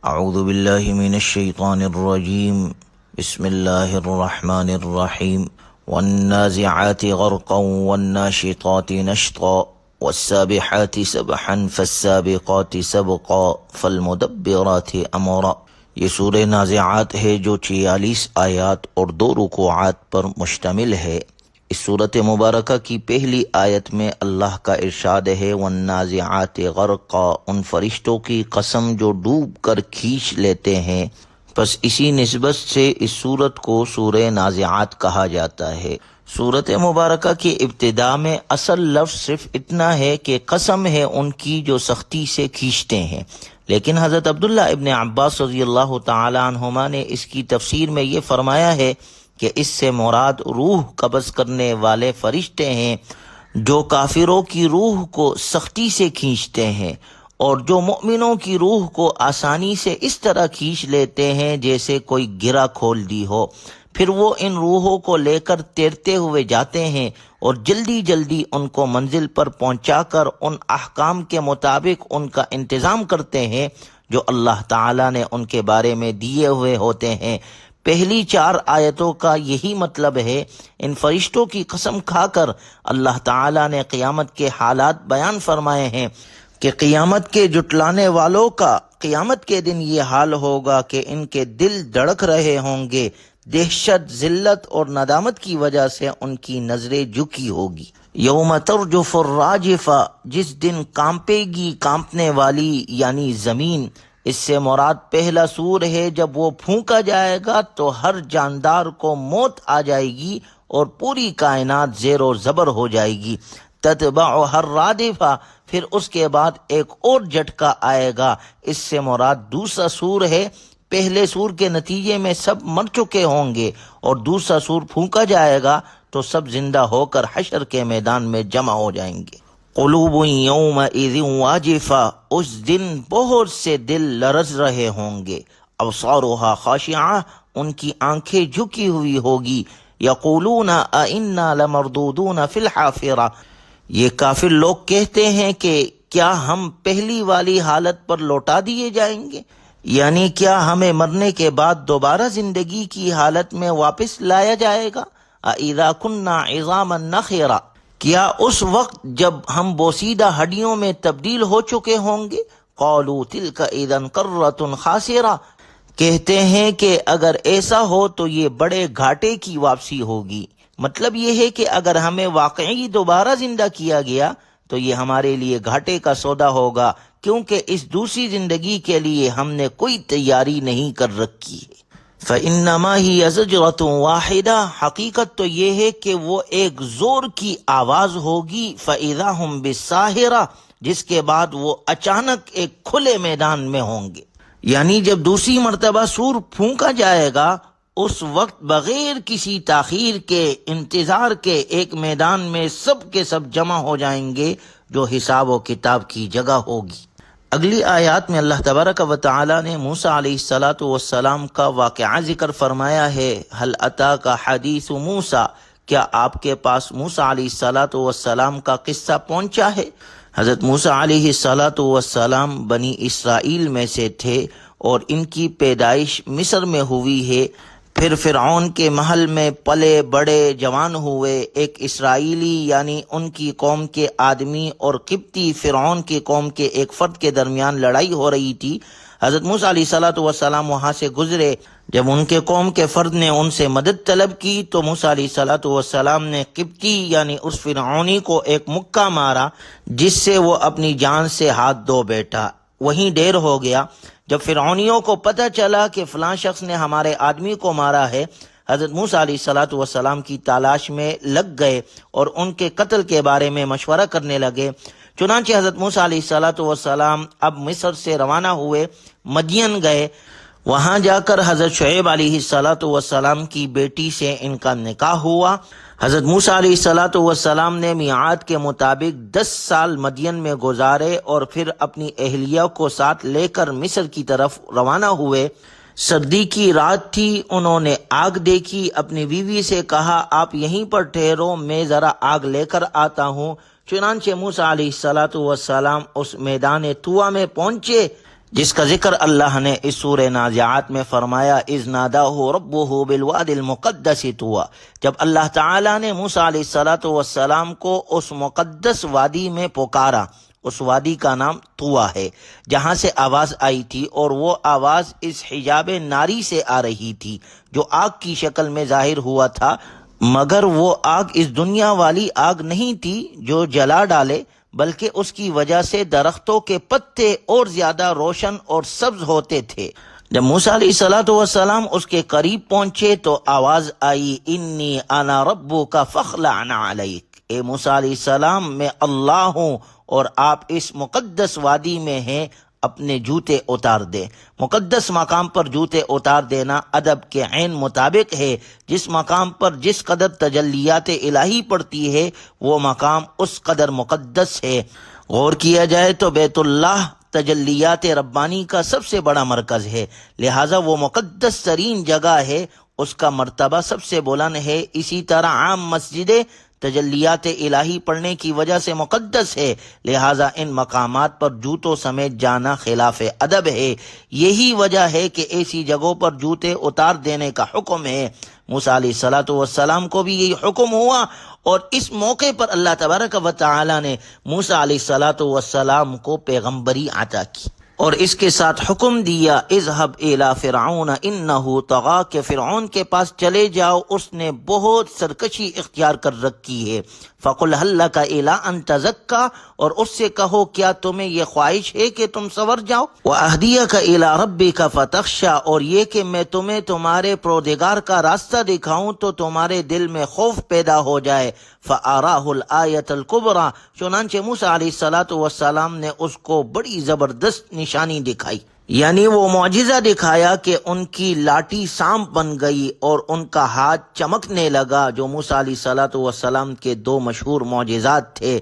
اعوذ باللہ من الشیطان الرجیم بسم اللہ الرحمن الرحیم والنازعات غرقا والناشطات نشطا والسابحات سبحا فالسابقات سبقا فالمدبرات امرا۔ یہ سورہ نازعات ہے جو 46 آیات اور 2 رکوعات پر مشتمل ہے۔ اس صورت مبارکہ کی پہلی آیت میں اللہ کا ارشاد ہے والنازعات غرقا، ان فرشتوں کی قسم جو ڈوب کر کھینچ لیتے ہیں۔ پس اسی نسبت سے اس سورت کو سورہ نازعات کہا جاتا ہے۔ سورت مبارکہ کی ابتدا میں اصل لفظ صرف اتنا ہے کہ قسم ہے ان کی جو سختی سے کھینچتے ہیں، لیکن حضرت عبداللہ ابن عباس رضی اللہ تعالی عنہما نے اس کی تفسیر میں یہ فرمایا ہے کہ اس سے مراد روح قبض کرنے والے فرشتے ہیں جو کافروں کی روح کو سختی سے کھینچتے ہیں، اور جو مؤمنوں کی روح کو آسانی سے اس طرح کھینچ لیتے ہیں جیسے کوئی گرہ کھول دی ہو۔ پھر وہ ان روحوں کو لے کر تیرتے ہوئے جاتے ہیں اور جلدی جلدی ان کو منزل پر پہنچا کر ان احکام کے مطابق ان کا انتظام کرتے ہیں جو اللہ تعالیٰ نے ان کے بارے میں دیے ہوئے ہوتے ہیں۔ پہلی 4 آیتوں کا یہی مطلب ہے۔ ان فرشتوں کی قسم کھا کر اللہ تعالیٰ نے قیامت کے حالات بیان فرمائے ہیں کہ قیامت کے جھٹلانے والوں کا قیامت کے دن یہ حال ہوگا کہ ان کے دل دھڑک رہے ہوں گے، دہشت، ذلت اور ندامت کی وجہ سے ان کی نظریں جھکی ہوگی۔ یوم ترجف الراجفہ، جس دن کانپے گی کانپنے والی یعنی زمین۔ اس سے مراد پہلا سور ہے، جب وہ پھونکا جائے گا تو ہر جاندار کو موت آ جائے گی اور پوری کائنات زیر و زبر ہو جائے گی۔ تتبعها الرادفہ، پھر اس کے بعد ایک اور جھٹکا آئے گا۔ اس سے مراد دوسرا سور ہے۔ پہلے سور کے نتیجے میں سب مر چکے ہوں گے اور دوسرا سور پھونکا جائے گا تو سب زندہ ہو کر حشر کے میدان میں جمع ہو جائیں گے۔ قلوب یومئذ واجفہ، اس دن بہت سے دل لرز رہے ہوں گے۔ ابصارها خاشعہ، ان کی آنکھیں جھکی ہوئی ہوگی۔ یقولون ائنا لمردودون فی الحافرہ، یہ کافر لوگ کہتے ہیں کہ کیا ہم پہلی والی حالت پر لوٹا دیے جائیں گے، یعنی کیا ہمیں مرنے کے بعد دوبارہ زندگی کی حالت میں واپس لایا جائے گا۔ اذا كنا عظاما نخرا، کیا اس وقت جب ہم بوسیدہ ہڈیوں میں تبدیل ہو چکے ہوں گے۔ قالوا تلک اذا کرۃ خاسرہ، کہتے ہیں کہ اگر ایسا ہو تو یہ بڑے گھاٹے کی واپسی ہوگی۔ مطلب یہ ہے کہ اگر ہمیں واقعی دوبارہ زندہ کیا گیا تو یہ ہمارے لیے گھاٹے کا سودا ہوگا، کیونکہ اس دوسری زندگی کے لیے ہم نے کوئی تیاری نہیں کر رکھی ہے۔ فَإِنَّمَا هِيَ زَجْرَةٌ وَاحِدَةٌ، حقیقت تو یہ ہے کہ وہ ایک زور کی آواز ہوگی۔ فَإِذَا هُمْ بِالسَّاهِرَةِ، جس کے بعد وہ اچانک ایک کھلے میدان میں ہوں گے، یعنی جب دوسری مرتبہ سور پھونکا جائے گا اس وقت بغیر کسی تاخیر کے، انتظار کے، ایک میدان میں سب کے سب جمع ہو جائیں گے جو حساب و کتاب کی جگہ ہوگی۔ اگلی آیات میں اللہ تبارک و تعالی نے موسیٰ علیہ السلام کا واقعہ ذکر فرمایا ہے۔ هل اتاک حدیث موسیٰ، کیا آپ کے پاس موسیٰ علیہ السلام کا قصہ پہنچا ہے؟ حضرت موسیٰ علیہ السلام بنی اسرائیل میں سے تھے اور ان کی پیدائش مصر میں ہوئی ہے۔ پھر فرعون کے محل میں پلے بڑے، جوان ہوئے۔ ایک اسرائیلی یعنی ان کی قوم کے آدمی اور قبطی فرعون کی قوم کے ایک فرد کے درمیان لڑائی ہو رہی تھی۔ حضرت موسیٰ علیہ السلام وہاں سے گزرے۔ جب ان کے قوم کے فرد نے ان سے مدد طلب کی تو موسیٰ علیہ السلام نے قبطی یعنی اس فرعونی کو ایک مکہ مارا جس سے وہ اپنی جان سے ہاتھ دھو بیٹھا، وہیں ڈیر ہو گیا۔ جب فرعونیوں کو پتہ چلا کہ فلاں شخص نے ہمارے آدمی کو مارا ہے، حضرت موسیٰ علیہ السلام کی تلاش میں لگ گئے اور ان کے قتل کے بارے میں مشورہ کرنے لگے۔ چنانچہ حضرت موسیٰ علیہ السلام اب مصر سے روانہ ہوئے، مدین گئے۔ وہاں جا کر حضرت شعیب علیہ السلام کی بیٹی سے ان کا نکاح ہوا۔ حضرت موسیٰ علیہ السلام نے میعاد کے مطابق 10 سال مدین میں گزارے اور پھر اپنی اہلیہ کو ساتھ لے کر مصر کی طرف روانہ ہوئے۔ سردی کی رات تھی، انہوں نے آگ دیکھی، اپنی بیوی سے کہا آپ یہیں پر ٹھہرو، میں ذرا آگ لے کر آتا ہوں۔ چنانچہ موسیٰ علیہ السلام اس میدان طویٰ میں پہنچے جس کا ذکر اللہ نے اس سورہ نازعات میں فرمایا، اذ ناداہ ربہ بالوادی المقدس طویٰ، جب اللہ تعالیٰ نے موسیٰ علیہ السلام کو اس مقدس وادی میں پکارا۔ اس وادی کا نام طویٰ ہے، جہاں سے آواز آئی تھی، اور وہ آواز اس حجاب ناری سے آ رہی تھی جو آگ کی شکل میں ظاہر ہوا تھا، مگر وہ آگ اس دنیا والی آگ نہیں تھی جو جلا ڈالے، بلکہ اس کی وجہ سے درختوں کے پتے اور زیادہ روشن اور سبز ہوتے تھے۔ جب موسیٰ علیہ السلام اس کے قریب پہنچے تو آواز آئی، انی انا ربک فاخلع علیک، اے موسیٰ علیہ السلام میں اللہ ہوں اور آپ اس مقدس وادی میں ہیں، اپنے جوتے اتار دیں۔ مقدس مقام پر جوتے اتار دینا ادب کے عین مطابق ہے۔ جس مقام پر جس قدر تجلیات الہی پڑتی ہے وہ مقام اس قدر مقدس ہے۔ غور کیا جائے تو بیت اللہ تجلیات ربانی کا سب سے بڑا مرکز ہے، لہٰذا وہ مقدس ترین جگہ ہے، اس کا مرتبہ سب سے بلند ہے۔ اسی طرح عام مسجدیں تجلیات الہی پڑھنے کی وجہ سے مقدس ہے، لہٰذا ان مقامات پر جوتوں سمیت جانا خلاف ادب ہے۔ یہی وجہ ہے کہ ایسی جگہوں پر جوتے اتار دینے کا حکم ہے۔ موسیٰ علیہ السلام کو بھی یہی حکم ہوا، اور اس موقع پر اللہ تبارک و تعالی نے موسیٰ علیہ السلام کو پیغمبری عطا کی، اور اس کے ساتھ حکم دیا، اذهب الى فرعون انه طغى، کہ فرعون کے پاس چلے جاؤ، اس نے بہت سرکشی اختیار کر رکھی ہے۔ فقل هل لك الى ان تزكى، اور اس سے کہو کیا تمہیں یہ خواہش ہے کہ تم سنور جاؤ، واهديك الى ربك فتخشى، اور یہ کہ میں تمہیں تمہارے پروردگار کا راستہ دکھاؤں تو تمہارے دل میں خوف پیدا ہو جائے۔ فَأَرَاهُ الْآيَةَ الْكُبْرَى، چنانچہ موسیٰ علیہ السلام نے اس کو بڑی زبردست نشانی دکھائی، یعنی وہ معجزہ دکھایا کہ ان کی لاٹھی سانپ بن گئی اور ان کا ہاتھ چمکنے لگا، جو موسیٰ علیہ السلام کے دو مشہور معجزات تھے،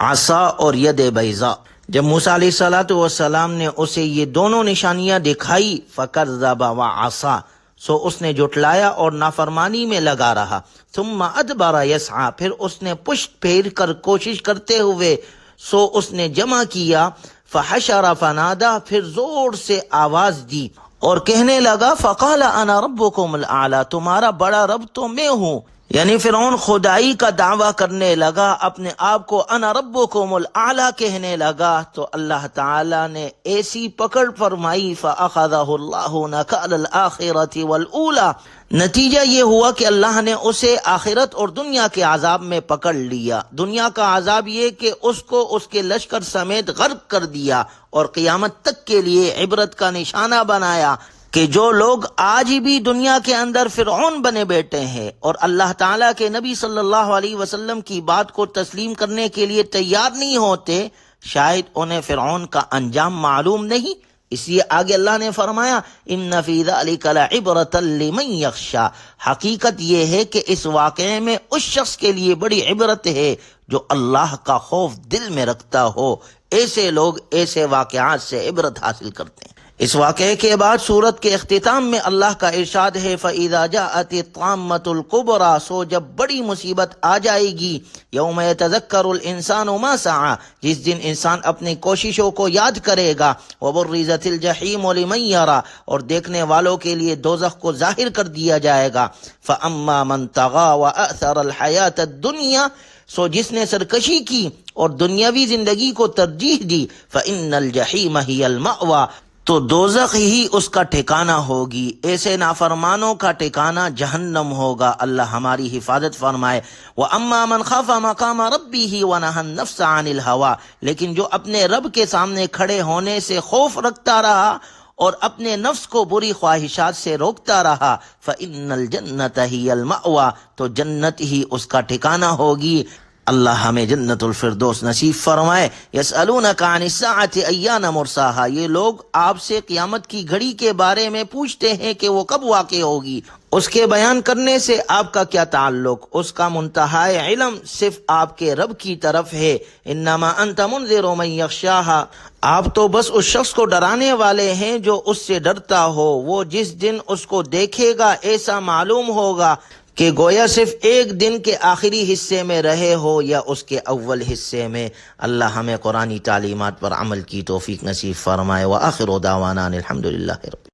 عصا اور ید بیضاء۔ جب موسیٰ علیہ السلام نے اسے یہ دونوں نشانیاں دکھائی، فَكَذَّبَ وَعَصَى، سو اس نے جھٹلایا اور نافرمانی میں لگا رہا۔ ثم ادبر یسعی، پھر اس نے پشت پھیر کر کوشش کرتے ہوئے سو اس نے جمع کیا۔ فحشر فنادى، پھر زور سے آواز دی اور کہنے لگا، فقال انا ربکم الاعلی، تمہارا بڑا رب تو میں ہوں۔ یعنی فرعون خدائی کا دعویٰ کرنے لگا، اپنے آپ کو انا ربکم الاعلی کہنے لگا، تو اللہ تعالی نے ایسی پکڑ فرمائی، فاخذہ اللہ نکال الآخرۃ والاولی، نتیجہ یہ ہوا کہ اللہ نے اسے آخرت اور دنیا کے عذاب میں پکڑ لیا۔ دنیا کا عذاب یہ کہ اس کو اس کے لشکر سمیت غرق کر دیا، اور قیامت تک کے لیے عبرت کا نشانہ بنایا کہ جو لوگ آج بھی دنیا کے اندر فرعون بنے بیٹھے ہیں اور اللہ تعالیٰ کے نبی صلی اللہ علیہ وسلم کی بات کو تسلیم کرنے کے لیے تیار نہیں ہوتے، شاید انہیں فرعون کا انجام معلوم نہیں۔ اس لیے آگے اللہ نے فرمایا، ان فی ذلک لعبرۃ لمن یخشی، حقیقت یہ ہے کہ اس واقعے میں اس شخص کے لیے بڑی عبرت ہے جو اللہ کا خوف دل میں رکھتا ہو۔ ایسے لوگ ایسے واقعات سے عبرت حاصل کرتے ہیں۔ اس واقعے کے بعد سورت کے اختتام میں اللہ کا ارشاد ہے، فَإِذَا جَاءَتِ الطَّامَّةُ الْكُبْرَى، سو جب بڑی مصیبت آ جائے گی، یوم یتذکر الانسان ما سعی، جس دن انسان اپنی کوششوں کو یاد کرے گا، وبرزت الجحیم لمن یری، اور دیکھنے والوں کے لیے دوزخ کو ظاہر کر دیا جائے گا، فَأَمَّا مَنْ طَغَى وَأَأْثَرَ الْحَيَاةَ الدُّنْيَا، سو جس نے سرکشی کی اور دنیاوی زندگی کو ترجیح دی، فَإِنَّ الْجَحِيمَ هِيَ الْمَأْوَى، تو دوزخ ہی اس کا ٹھکانہ ہوگی۔ ایسے نافرمانوں کا ٹھکانہ جہنم ہوگا، اللہ ہماری حفاظت فرمائے۔ وَأَمَّا مَنْ خَافَ مَقَامَ رَبِّهِ وَنَهَى النَّفْسَ عَنِ الْهَوَىٰ، لیکن جو اپنے رب کے سامنے کھڑے ہونے سے خوف رکھتا رہا اور اپنے نفس کو بری خواہشات سے روکتا رہا، فَإِنَّ الْجَنَّةَ هِيَ الْمَأْوَىٰ، تو جنت ہی اس کا ٹھکانہ ہوگی۔ اللہ ہمیں جنت الفردوس نصیب فرمائے۔ یسألونک عن الساعۃ ایان مرساہا، یہ لوگ آپ سے قیامت کی گھڑی کے بارے میں پوچھتے ہیں کہ وہ کب واقع ہوگی، اس کے بیان کرنے سے آپ کا کیا تعلق؟ اس کا منتہائی علم صرف آپ کے رب کی طرف ہے۔ انما انت منذر من یخشاہا، آپ تو بس اس شخص کو ڈرانے والے ہیں جو اس سے ڈرتا ہو، وہ جس دن اس کو دیکھے گا ایسا معلوم ہوگا کہ گویا صرف ایک دن کے آخری حصے میں رہے ہو یا اس کے اول حصے میں، اللہ ہمیں قرآنی تعلیمات پر عمل کی توفیق نصیب فرمائے۔ وآخر دعوانا الحمدللہ رب